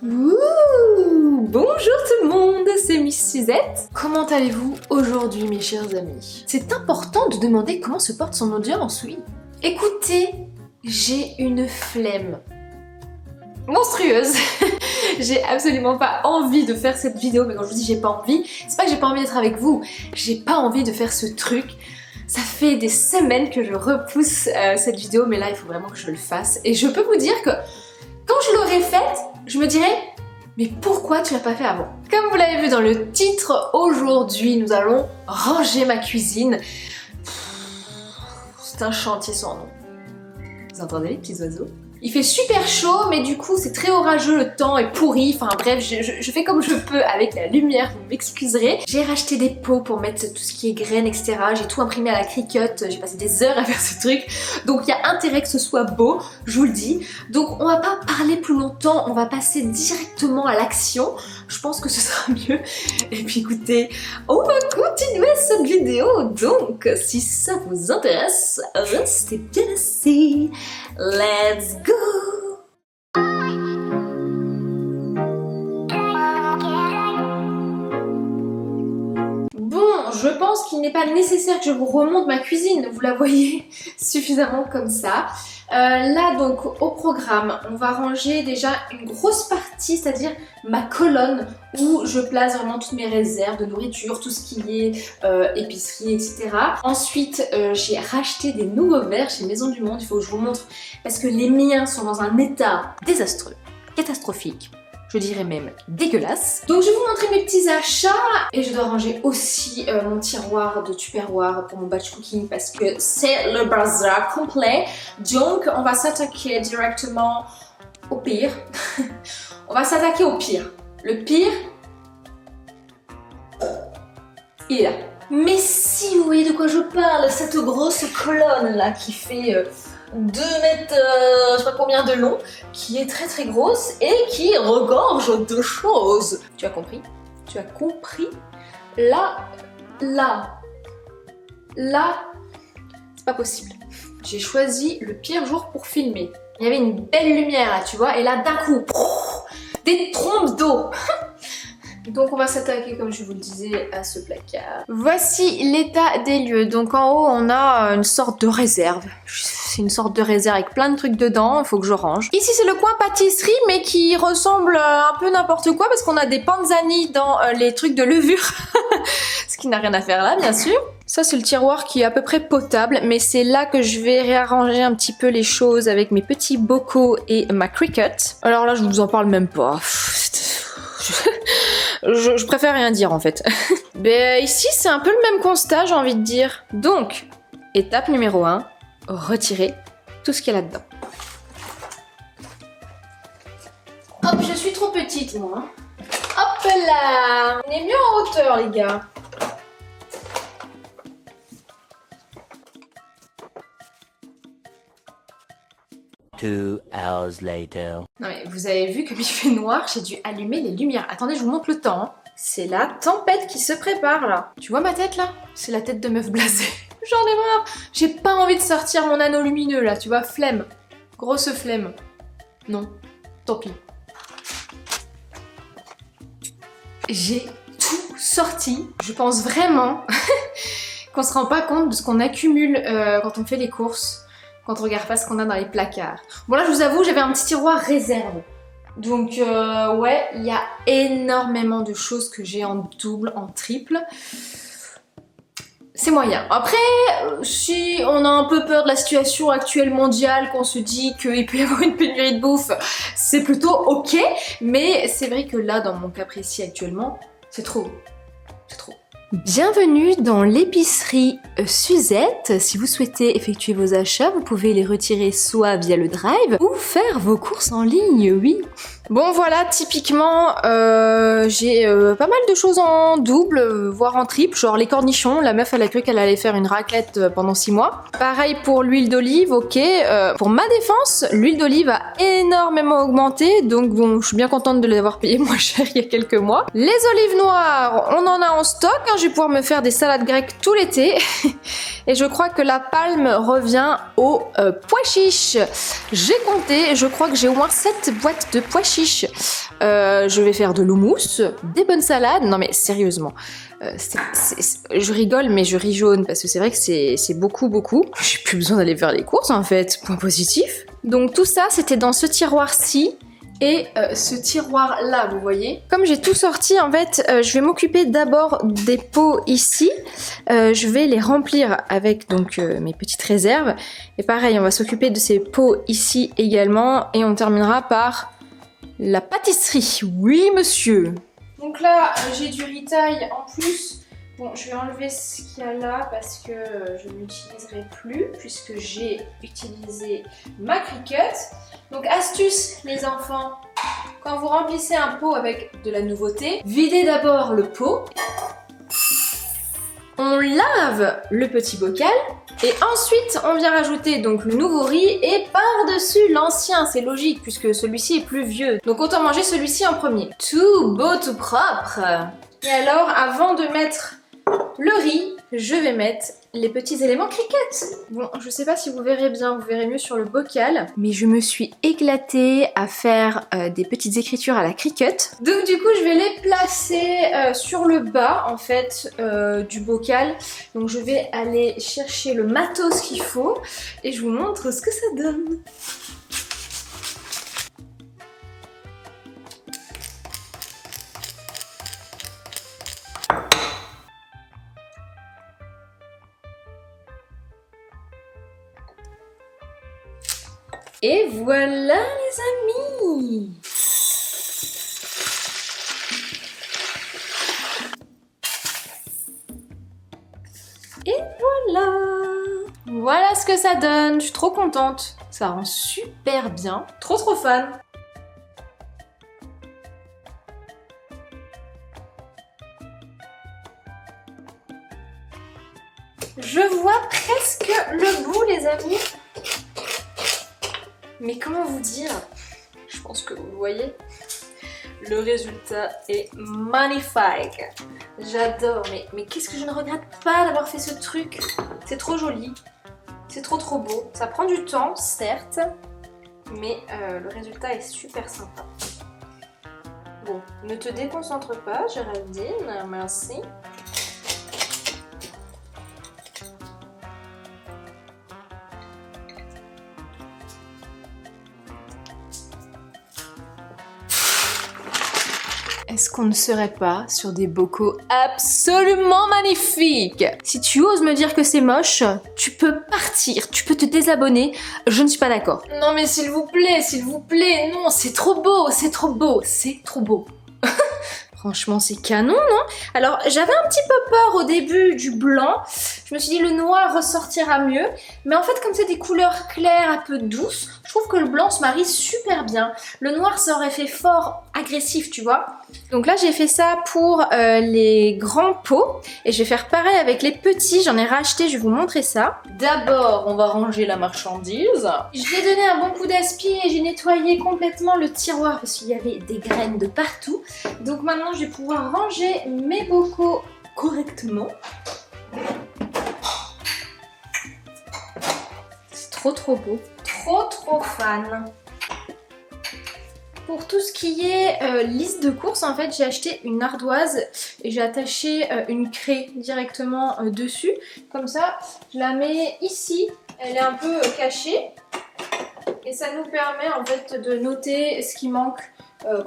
Bonjour tout le monde, c'est Miss Suzette. Comment allez-vous aujourd'hui mes chers amis? C'est important de demander comment se porte son audience, oui. Écoutez, j'ai une flemme monstrueuse. J'ai absolument pas envie de faire cette vidéo, mais quand je vous dis j'ai pas envie, c'est pas que j'ai pas envie d'être avec vous, j'ai pas envie de faire ce truc. Ça fait des semaines que je repousse cette vidéo, mais là il faut vraiment que je le fasse. Et je peux vous dire que quand je l'aurai faite, je me dirais mais pourquoi tu l'as pas fait avant? Comme vous l'avez vu dans le titre, aujourd'hui nous allons ranger ma cuisine. C'est un chantier sans nom. Vous entendez les petits oiseaux? Il fait super chaud, mais du coup c'est très orageux, le temps est pourri, enfin bref, je fais comme je peux avec la lumière, vous m'excuserez. J'ai racheté des pots pour mettre tout ce qui est graines, etc. J'ai tout imprimé à la Cricut, j'ai passé des heures à faire ce truc. Donc il y a intérêt que ce soit beau, je vous le dis. Donc on va pas parler plus longtemps, on va passer directement à l'action. Je pense que ce sera mieux. Et puis écoutez, on va continuer cette vidéo. Donc si ça vous intéresse, restez bien assis. Let's go! Bon, je pense qu'il n'est pas nécessaire que je vous remonte ma cuisine, vous la voyez suffisamment comme ça. Là donc au programme, on va ranger déjà une grosse partie, c'est-à-dire ma colonne où je place vraiment toutes mes réserves de nourriture, tout ce qui est épicerie, etc. Ensuite, j'ai racheté des nouveaux verres chez Maison du Monde, il faut que je vous montre, parce que les miens sont dans un état désastreux, catastrophique. Je dirais même dégueulasse. Donc je vais vous montrer mes petits achats et je dois ranger aussi mon tiroir de tupperware pour mon batch cooking parce que c'est le bazar complet. Donc on va s'attaquer directement au pire. On va s'attaquer au pire. Le pire, il est là. Mais si vous voyez de quoi je parle, cette grosse colonne là qui fait 2 mètres, je sais pas combien de long, qui est très très grosse et qui regorge de choses. Tu as compris? Tu as compris? Là, c'est pas possible. J'ai choisi le pire jour pour filmer. Il y avait une belle lumière là, tu vois, et là d'un coup, des trompes d'eau. Donc on va s'attaquer, comme je vous le disais, à ce placard. Voici l'état des lieux. Donc en haut, on a une sorte de réserve. C'est une sorte de réserve avec plein de trucs dedans, il faut que je range. Ici, c'est le coin pâtisserie, mais qui ressemble un peu n'importe quoi, parce qu'on a des panzani dans les trucs de levure. Ce qui n'a rien à faire là, bien sûr. Ça, c'est le tiroir qui est à peu près potable, mais c'est là que je vais réarranger un petit peu les choses avec mes petits bocaux et ma Cricut. Alors là, je vous en parle même pas. Je préfère rien dire en fait. Mais ici c'est un peu le même constat, j'ai envie de dire. Donc, étape numéro 1, retirer tout ce qu'il y a là-dedans. Hop, je suis trop petite moi. Hop là, on est mieux en hauteur les gars. Two hours later. Non mais vous avez vu comme il fait noir, j'ai dû allumer les lumières. Attendez, je vous montre le temps. Hein. C'est la tempête qui se prépare là. Tu vois ma tête là? C'est la tête de meuf blasée. J'en ai marre. J'ai pas envie de sortir mon anneau lumineux là, tu vois, flemme. Grosse flemme. Non, tant pis. J'ai tout sorti. Je pense vraiment qu'on se rend pas compte de ce qu'on accumule quand on fait les courses. Quand on regarde pas ce qu'on a dans les placards. Bon là je vous avoue j'avais un petit tiroir réserve. Donc ouais, il y a énormément de choses que j'ai en double, en triple. C'est moyen. Après, si on a un peu peur de la situation actuelle mondiale, qu'on se dit qu'il peut y avoir une pénurie de bouffe, c'est plutôt ok. Mais c'est vrai que là, dans mon cas précis actuellement, c'est trop. C'est trop. Bienvenue dans l'épicerie Suzette. Si vous souhaitez effectuer vos achats, vous pouvez les retirer soit via le drive ou faire vos courses en ligne, oui. Bon voilà, typiquement, j'ai pas mal de choses en double, voire en triple, genre les cornichons, la meuf elle a cru qu'elle allait faire une raclette pendant 6 mois. Pareil pour l'huile d'olive, ok. Pour ma défense, l'huile d'olive a énormément augmenté, donc bon, je suis bien contente de l'avoir payé moins cher il y a quelques mois. Les olives noires, on en a en stock, hein, je vais pouvoir me faire des salades grecques tout l'été. Et je crois que la palme revient au pois chiche. J'ai compté, je crois que j'ai au moins 7 boîtes de pois chiches chiche, je vais faire de l'houmous, des bonnes salades. Non mais sérieusement, je rigole mais je ris jaune parce que c'est vrai que c'est beaucoup. J'ai plus besoin d'aller faire les courses en fait, point positif. Donc tout ça c'était dans ce tiroir-ci. Et ce tiroir là, vous voyez. Comme j'ai tout sorti, en fait, je vais m'occuper d'abord des pots ici. Je vais les remplir avec donc mes petites réserves. Et pareil, on va s'occuper de ces pots ici également. Et on terminera par la pâtisserie. Oui, monsieur. Donc là, j'ai du ritaille en plus. Bon, je vais enlever ce qu'il y a là parce que je ne l'utiliserai plus puisque j'ai utilisé ma Cricut. Donc astuce les enfants, quand vous remplissez un pot avec de la nouveauté, videz d'abord le pot. On lave le petit bocal et ensuite on vient rajouter donc le nouveau riz et par-dessus l'ancien, c'est logique puisque celui-ci est plus vieux. Donc autant manger celui-ci en premier. Tout beau, tout propre. Et alors avant de mettre le riz, je vais mettre les petits éléments Cricut. Bon, je sais pas si vous verrez bien, vous verrez mieux sur le bocal, mais je me suis éclatée à faire des petites écritures à la Cricut. Donc du coup, je vais les placer sur le bas, en fait, du bocal. Donc je vais aller chercher le matos qu'il faut et je vous montre ce que ça donne. Et voilà les amis! Et voilà! Voilà ce que ça donne, je suis trop contente. Ça rend super bien, trop fan. Je vois presque le bout les amis. Mais comment vous dire? Je pense que vous le voyez. Le résultat est magnifique. J'adore. Mais qu'est-ce que je ne regrette pas d'avoir fait ce truc. C'est trop joli. C'est trop beau. Ça prend du temps, certes. Mais le résultat est super sympa. Bon, ne te déconcentre pas, Géraldine. Merci. Est-ce qu'on ne serait pas sur des bocaux absolument magnifiques? Si tu oses me dire que c'est moche, tu peux partir, tu peux te désabonner, je ne suis pas d'accord. Non mais s'il vous plaît, non, c'est trop beau, c'est trop beau. Franchement, c'est canon, non? Alors, j'avais un petit peu peur au début du blanc. Je me suis dit, le noir ressortira mieux. Mais en fait, comme c'est des couleurs claires, un peu douces, je trouve que le blanc se marie super bien. Le noir, ça aurait fait fort agressif, tu vois. Donc là, j'ai fait ça pour les grands pots. Et je vais faire pareil avec les petits. J'en ai racheté, je vais vous montrer ça. D'abord, on va ranger la marchandise. Je lui ai donné un bon coup d'aspi et j'ai nettoyé complètement le tiroir parce qu'il y avait des graines de partout. Donc maintenant, je vais pouvoir ranger mes bocaux correctement. C'est trop beau. Trop fan. Pour tout ce qui est liste de courses, en fait, j'ai acheté une ardoise et j'ai attaché une craie directement dessus. Comme ça, je la mets ici. Elle est un peu cachée. Et ça nous permet en fait de noter ce qui manque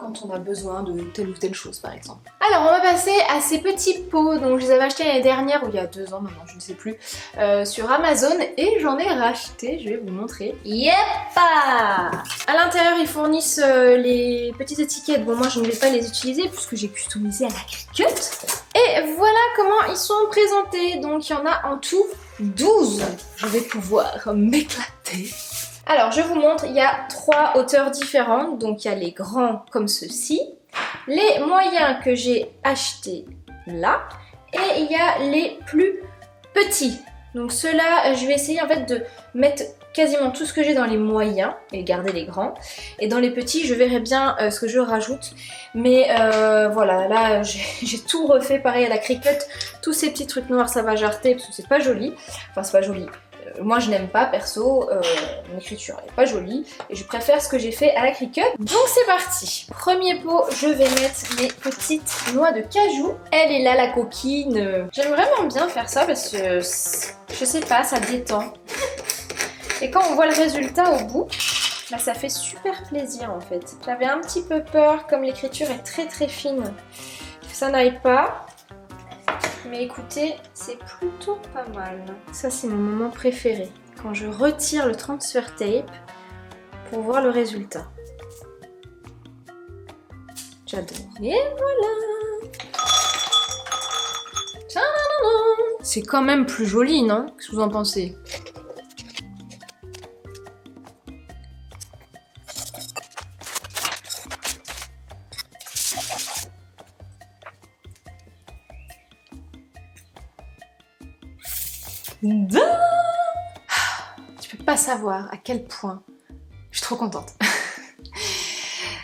quand on a besoin de telle ou telle chose par exemple. Alors on va passer à ces petits pots, donc je les avais achetés l'année dernière ou il y a 2 ans maintenant, je ne sais plus, sur Amazon et j'en ai racheté, je vais vous montrer. Yep! À l'intérieur ils fournissent les petites étiquettes, bon moi je ne vais pas les utiliser puisque j'ai customisé à la Cricut. Et voilà comment ils sont présentés, donc il y en a en tout 12. Je vais pouvoir m'éclater. Alors, je vous montre, il y a 3 hauteurs différentes. Donc, il y a les grands comme ceci, les moyens que j'ai achetés là, et il y a les plus petits. Donc, ceux-là, je vais essayer en fait de mettre quasiment tout ce que j'ai dans les moyens et garder les grands. Et dans les petits, je verrai bien ce que je rajoute. Mais voilà, là, j'ai tout refait pareil à la Cricut. Tous ces petits trucs noirs, ça va jarter parce que c'est pas joli. Enfin, c'est pas joli. moi je n'aime pas perso, mon écriture elle est pas jolie et je préfère ce que j'ai fait à la Cricut. Donc c'est parti. Premier pot, je vais mettre mes petites noix de cajou. Elle est là la coquine. J'aime vraiment bien faire ça parce que je sais pas, ça détend. Et quand on voit le résultat au bout, bah ça fait super plaisir en fait. J'avais un petit peu peur, comme l'écriture est très très fine, que ça n'aille pas. Mais écoutez, c'est plutôt pas mal. Ça c'est mon moment préféré, quand je retire le transfer tape pour voir le résultat. J'adore. Et voilà. C'est quand même plus joli, non? Qu'est-ce que vous en pensez? Tu peux pas savoir à quel point je suis trop contente.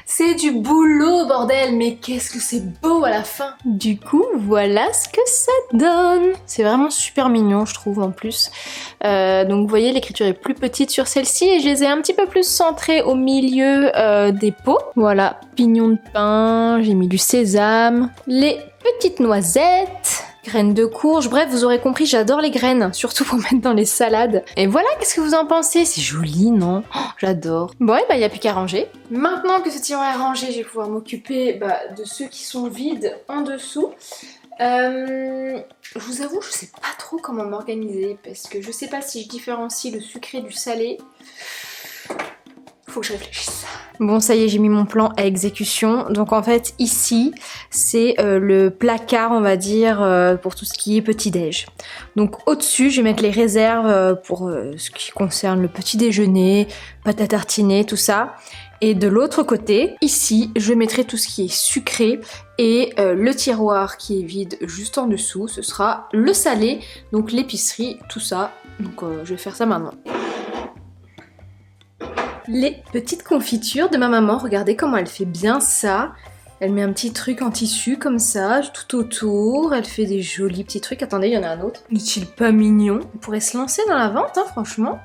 C'est du boulot bordel, mais qu'est-ce que c'est beau à la fin. Du coup, voilà ce que ça donne. C'est vraiment super mignon, je trouve en plus. Donc vous voyez, l'écriture est plus petite sur celle-ci et je les ai un petit peu plus centrées au milieu des pots. Voilà, pignon de pain, j'ai mis du sésame, les petites noisettes, graines de courge, bref vous aurez compris, j'adore les graines, surtout pour mettre dans les salades. Et voilà, qu'est-ce que vous en pensez? C'est joli, non? Oh, j'adore. Bon, et bah il n'y a plus qu'à ranger. Maintenant que ce tiroir est rangé, je vais pouvoir m'occuper de ceux qui sont vides en dessous. Je vous avoue, je sais pas trop comment m'organiser parce que je sais pas si je différencie le sucré du salé. Faut que je réfléchisse. Bon, ça y est, j'ai mis mon plan à exécution. Donc en fait, ici, c'est le placard, on va dire, pour tout ce qui est petit-déj. Donc au-dessus, je vais mettre les réserves pour ce qui concerne le petit déjeuner, pâte à tartiner, tout ça. Et de l'autre côté, ici, je mettrai tout ce qui est sucré et le tiroir qui est vide juste en dessous, ce sera le salé, donc l'épicerie, tout ça. Donc je vais faire ça maintenant. Les petites confitures de ma maman, regardez comment elle fait bien ça. Elle met un petit truc en tissu comme ça, tout autour. Elle fait des jolis petits trucs. Attendez, il y en a un autre. N'est-il pas mignon? On pourrait se lancer dans la vente, hein, franchement.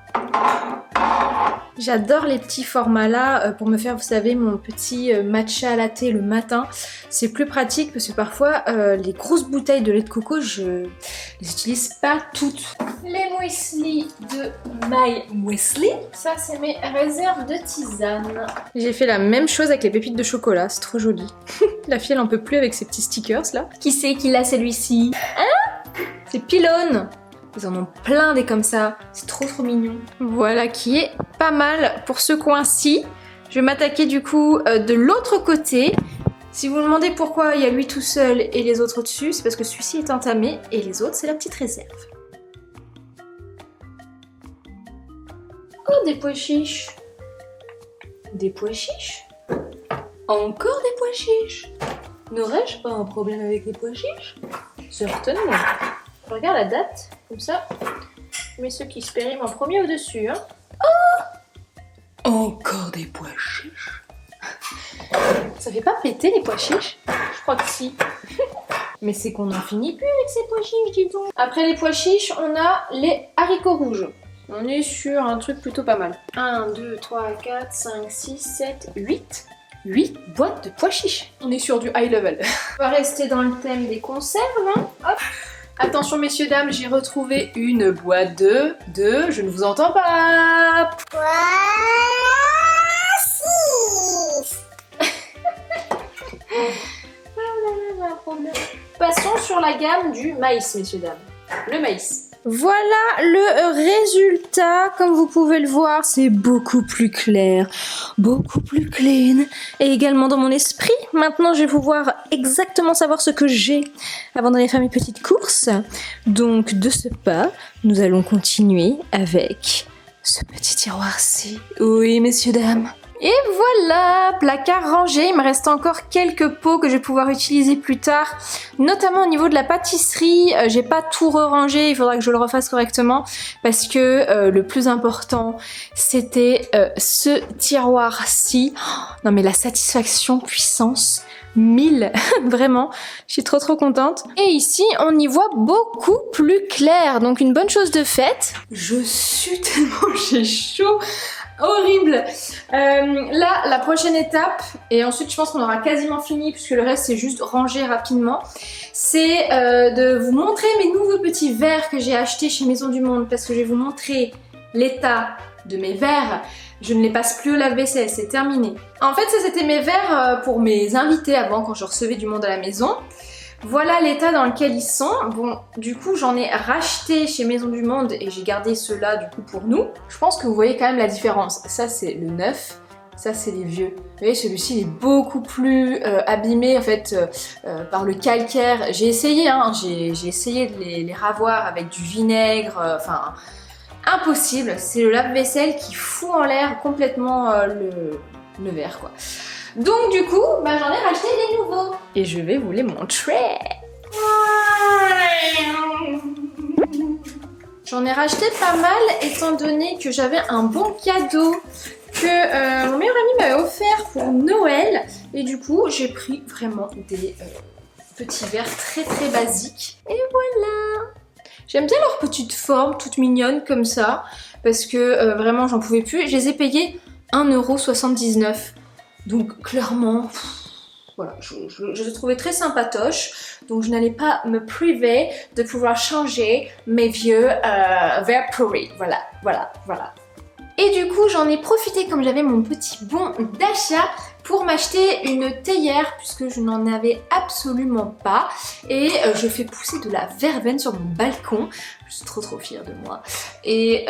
J'adore les petits formats là pour me faire, vous savez, mon petit matcha latte le matin. C'est plus pratique parce que parfois les grosses bouteilles de lait de coco, je les utilise pas toutes. Les muesli de My Muesli. Ça, c'est mes réserves de tisane. J'ai fait la même chose avec les pépites de chocolat, c'est trop joli. La fille, elle en peut plus avec ces petits stickers là. Qui c'est qui l'a celui-ci? Hein? C'est Pylone. Ils en ont plein des comme ça, c'est trop mignon. Voilà qui est pas mal pour ce coin-ci. Je vais m'attaquer du coup de l'autre côté. Si vous me demandez pourquoi il y a lui tout seul et les autres au-dessus, c'est parce que celui-ci est entamé et les autres c'est la petite réserve. Oh, des pois chiches. Des pois chiches? Encore des pois chiches? N'aurais-je pas un problème avec les pois chiches? Certainement. Je regarde la date, comme ça, je mets ceux qui se périment en premier au-dessus. Hein. Oh, encore des pois chiches. Ça fait pas péter les pois chiches? Je crois que si. Mais c'est qu'on n'en finit plus avec ces pois chiches, dis donc. Après les pois chiches, on a les haricots rouges. On est sur un truc plutôt pas mal. 1, 2, 3, 4, 5, 6, 7, 8. 8 boîtes de pois chiches. On est sur du high level. On va rester dans le thème des conserves. Hein. Hop. Attention messieurs, dames, j'ai retrouvé une boîte de... Je ne vous entends pas. Passons sur la gamme du maïs, messieurs, dames. Le maïs. Voilà le résultat, comme vous pouvez le voir, c'est beaucoup plus clair, beaucoup plus clean et également dans mon esprit. Maintenant, je vais pouvoir exactement savoir ce que j'ai avant d'aller faire mes petites courses. Donc, de ce pas, nous allons continuer avec ce petit tiroir-ci. Oui, messieurs, dames. Et voilà, placard rangé, il me reste encore quelques pots que je vais pouvoir utiliser plus tard, notamment au niveau de la pâtisserie. J'ai pas tout re-rangé, il faudra que je le refasse correctement parce que le plus important c'était ce tiroir-ci. Oh, non mais la satisfaction puissance 1000, vraiment, je suis trop contente. Et ici, on y voit beaucoup plus clair, donc une bonne chose de faite. Je sue tellement, j'ai chaud, horrible. Là, la prochaine étape, et ensuite je pense qu'on aura quasiment fini, puisque le reste c'est juste ranger rapidement, c'est de vous montrer mes nouveaux petits verres que j'ai achetés chez Maison du Monde, parce que je vais vous montrer l'état de mes verres. Je ne les passe plus au lave-vaisselle, c'est terminé. En fait, ça c'était mes verres pour mes invités avant, quand je recevais du monde à la maison. Voilà l'état dans lequel ils sont. Bon, du coup, j'en ai racheté chez Maison du Monde et j'ai gardé ceux-là du coup pour nous. Je pense que vous voyez quand même la différence. Ça, c'est le neuf. Ça, c'est les vieux. Vous voyez, celui-ci, il est beaucoup plus abîmé en fait par le calcaire. J'ai essayé, hein, j'ai essayé de les ravoir avec du vinaigre, enfin... impossible, c'est le lave-vaisselle qui fout en l'air complètement le verre quoi. Donc du coup, bah, j'en ai racheté des nouveaux et je vais vous les montrer. J'en ai racheté pas mal étant donné que j'avais un bon cadeau que mon meilleur ami m'avait offert pour Noël et du coup j'ai pris vraiment des petits verres très basiques et voilà. J'aime bien leur petite forme, toute mignonne comme ça, parce que vraiment j'en pouvais plus. Je les ai payés 1,79 €. Donc clairement, voilà, je les trouvais très sympatoches. Donc je n'allais pas me priver de pouvoir changer mes vieux verres pourris. Voilà. Et du coup j'en ai profité comme j'avais mon petit bon d'achat pour m'acheter une théière puisque je n'en avais absolument pas et je fais pousser de la verveine sur mon balcon. Je suis trop fière de moi et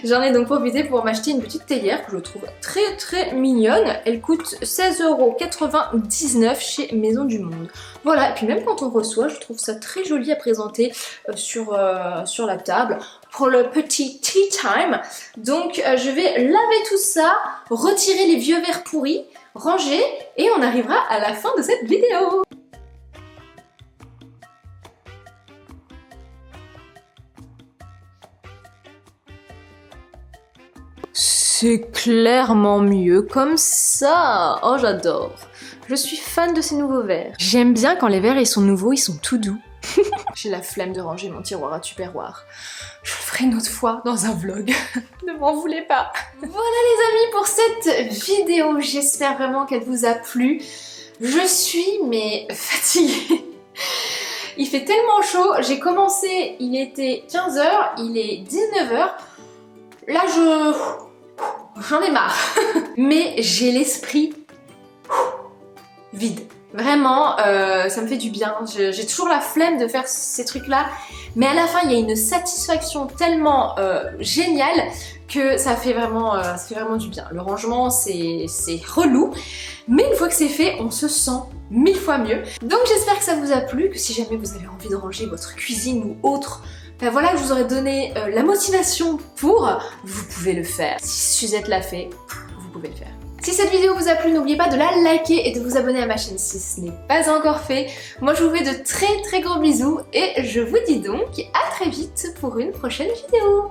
j'en ai donc profité pour m'acheter une petite théière que je trouve très mignonne. Elle coûte 16,99 € chez Maison du Monde. Voilà, et puis même quand on reçoit, je trouve ça très joli à présenter sur la table pour le petit tea time. Donc je vais laver tout ça, retirer les vieux verres pourris, ranger et on arrivera à la fin de cette vidéo. C'est clairement mieux comme ça. Oh j'adore. Je suis fan de ces nouveaux verres. J'aime bien quand les verres ils sont nouveaux, ils sont tout doux. J'ai la flemme de ranger mon tiroir à Tupperware. Je le ferai une autre fois dans un vlog. Ne m'en voulez pas. Voilà les amis pour cette vidéo. J'espère vraiment qu'elle vous a plu. Je suis mais fatiguée. Il fait tellement chaud. J'ai commencé, il était 15 h, il est 19 h. Là j'en ai marre. Mais j'ai l'esprit vide. Vraiment, ça me fait du bien. J'ai toujours la flemme de faire ces trucs-là. Mais à la fin, il y a une satisfaction tellement géniale que ça fait vraiment du bien. Le rangement, c'est relou. Mais une fois que c'est fait, on se sent 1000 fois mieux. Donc j'espère que ça vous a plu, que si jamais vous avez envie de ranger votre cuisine ou autre, ben voilà, je vous aurais donné la motivation pour, vous pouvez le faire. Si Suzette l'a fait, vous pouvez le faire. Si cette vidéo vous a plu, n'oubliez pas de la liker et de vous abonner à ma chaîne si ce n'est pas encore fait. Moi je vous fais de très gros bisous et je vous dis donc à très vite pour une prochaine vidéo.